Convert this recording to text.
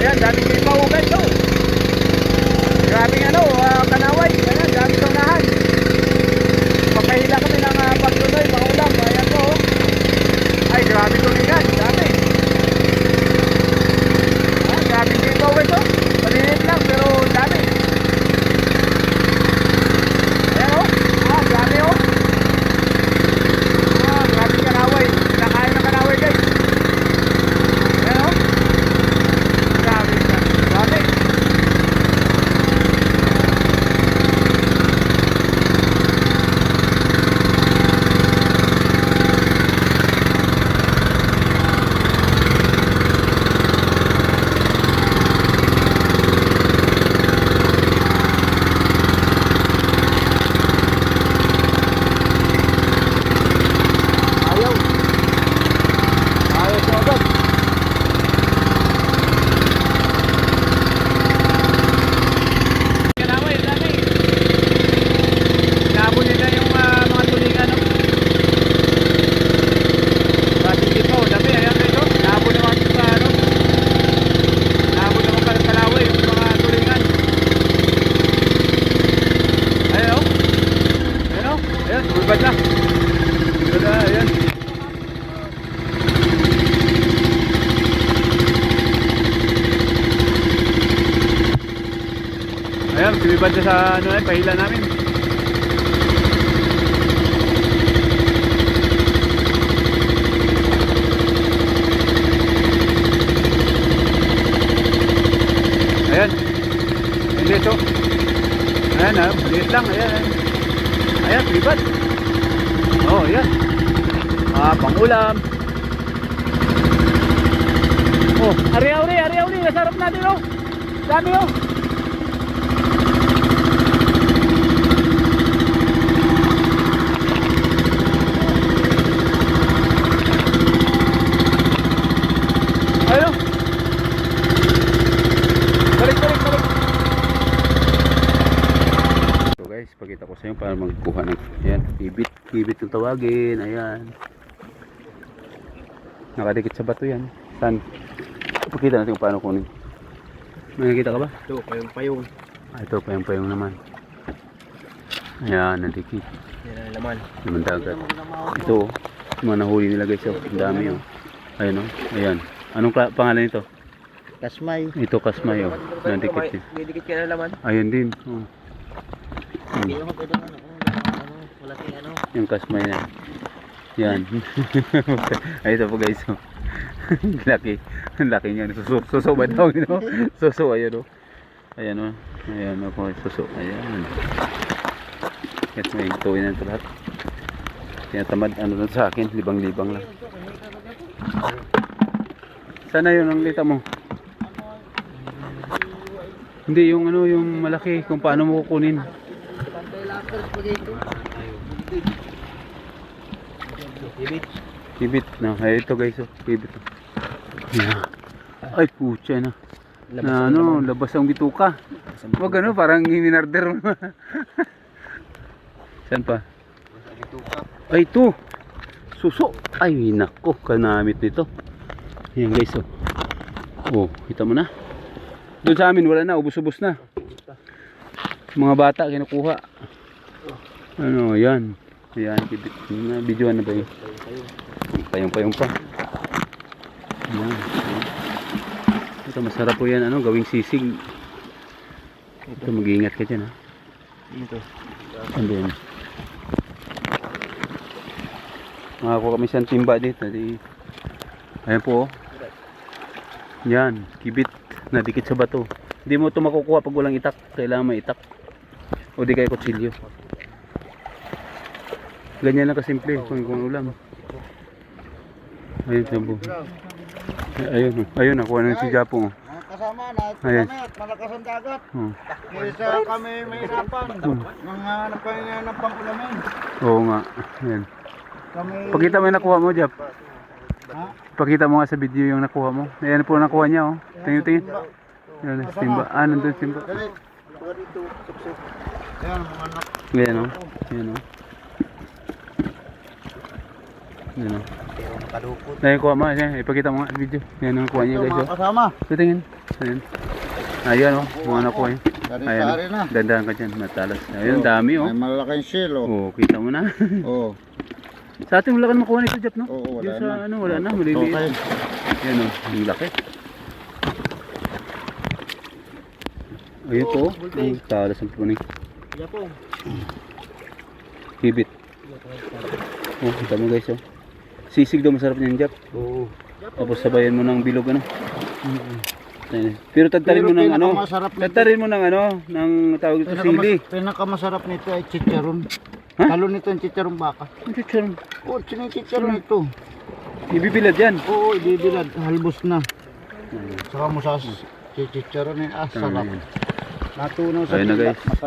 Ayan, daming ipaw guys. Oh. Grabing ano, kanaway. Ayan, daming saunahan. Magkahila kami ng pagtuloy, mga ulam. Ayan po. Ay, grabe tulingan. Dami. Ayan, daming ipaw guys. Oh. Maliit lang pero dami. Ayan oh. Dami oh. Grabing kanaway. Kinakain ng kanaway guys. Ayan oh. Grabe. Dami. Ayan, sumibad na sa ano eh, pahila namin. Ayan. Maliit oh. Ayan ah, maliit lang. Ayan. Ayan, sumibad. Oh, ayan. Pangulam. Oh, ari-ari. Nasarap natin oh. Dami oh. Pakita ko sa inyo para magkuha ng ayan, kibit yung tawagin. Ayan, nakadikit sa bato yan. Saan? Pakita natin kung paano kunin. May nakita ka ba? Ito, payong-payong. Ito, payong-payong naman. Ayan, nadikit. Yan ang laman. Naman dagat. Ito, mga nahuli nila guys. Ang dami oh. Ayan oh. Ayan. Anong pangalan ito? Kasmay. Ito, kasmay oh. Nadikit din. Didikit ka na laman. Ayan din oh. Yung kasmay na yan. Ay ito po guys oh. laki niya. Suso ba daw you know? Suso ayan oh. Ayan oh. Ayan oh, suso. Ayan. Kahit may tuwin na ito lahat. Tinatamad ano lang sa akin, libang-libang lang. Sana yun ang lita mo. Hindi yung ano, yung malaki kung paano mo kukunin. Kibit na. Ay ito guys oh. Kibit oh. Yeah. Ay putya na. Na ano, labas ang bituka. Wag ano, parang minarder mo. Saan pa? Ay ito. Suso. Ay nako, kanamit nito. Ayan guys oh. Oh, kita mo na. Doon sa amin wala na, ubos-ubos na. Mga bata kinukuha. Ano, yan. Ayan, videoan na ba yun? Payong-payong pa. Ayan. Ito masarap po yan, ano, gawing sisig. Ito, mag-iingat ka dyan ha. Ito. And then, makakuha kami siyang timba dito. Ayan po oh. Yan, kibit na dikit sa bato. Hindi mo ito makukuha pag walang itak. Kailangan may itak. O di kaya kutsilyo. Ganyan lang kasimple kung ulam. Ayun sambo. Ayun, ayun nakuha na si Japong. Kasama na ito at malakas ang dagat. Kaysa kami mahirapan. Mga napahinga ng pangulamin. Oo nga. Ayan. Kami... Pakita mo yung nakuha mo, Jap. Ha? Pakita mo nga sa video yung nakuha mo. Ayan po nakuha niya oh. Tingin. Ayan, timba. Nandun timba. Dali. Dito. Ayan, mga anak. Ayan oh. Ayan oh. Ayan oh. Pero nakadukot. Ayan kuha mo. Ayan, ipakita mo nga video. Ayan ang kuha niya guys oh. Kasama. Tingin. Ayun. Ayun oh, mga nakuha yun. Sari-sari na. Dandahan ka dyan, matalas. Ayun, dami oh. May malalaking shell oh. Oh, kita mo na. Oo. Sa atin wala kang makuha nito, Jap, no? Oo, wala Yung sa na. ano, wala na, maliliit. Okay. Yan oh, ang laki. Ayun po, ang talas ang puning. Yapong. Kibit. Oh, kita mo guys oh. Sisig daw masarap niyan, Jap. Oo. Tapos sabayan mo ng bilog ano. Ayun. Pero tagtarin mo ng ano. Tagtarin mo ng ano, ng tawag ito sili. Pinakamasarap nito ay chicharon. Ha? Talo nito yung chicharon baka. Ang chicharon. Oo, yung chicharon ito. Ibibilad yan. Oo, ibibilad. Halbos na. Saka mo sa chicharon eh. Ah, sarap. Ayun. Natunaw sa Ayun na, dila. guys. Masarap.